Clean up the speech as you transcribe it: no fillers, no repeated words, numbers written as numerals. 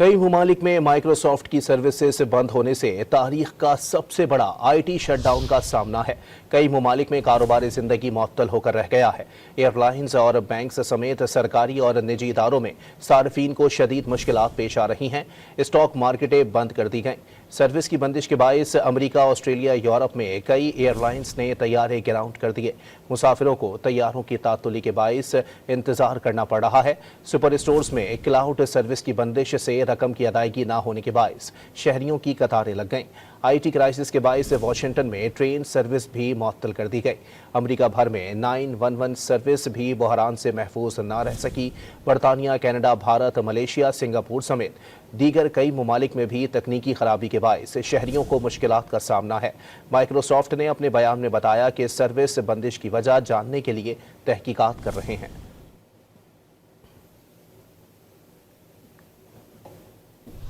कई ममालिक में माइक्रोसॉफ्ट की सर्विसेज बंद होने से तारीख का सबसे बड़ा आईटी शटडाउन का सामना है। कई ममालिक में कारोबारी जिंदगी मुअत्तल होकर रह गया है। एयरलाइंस और बैंक्स समेत सरकारी और निजी इदारों में सार्फिन को शदीद मुश्किलात पेश आ रही हैं। स्टॉक मार्केटें बंद कर दी गईं। सर्विस की बंदिश के बायस अमेरिका, ऑस्ट्रेलिया, यूरोप में कई एयरलाइंस ने तैयारे ग्राउंड कर दिए। मुसाफिरों को तैयारों की तातुली के बायस इंतजार करना पड़ रहा है। सुपर स्टोर्स में क्लाउड सर्विस की बंदिश से रकम की अदायगी ना होने के बायस शहरियों की कतारें लग गईं। आईटी क्राइसिस के बायस वाशिंगटन में ट्रेन सर्विस भी मुअत्तल कर दी गई। अमेरिका भर में 911 सर्विस भी बहरान से महफूज ना रह सकी। बरतानिया, कनाडा, भारत, मलेशिया, सिंगापुर समेत दीगर कई ममालिक में भी तकनीकी खराबी के बायस शहरियों को मुश्किलात का सामना है। माइक्रोसॉफ्ट ने अपने बयान में बताया कि सर्विस बंदिश की वजह जानने के लिए तहकीकात कर रहे हैं।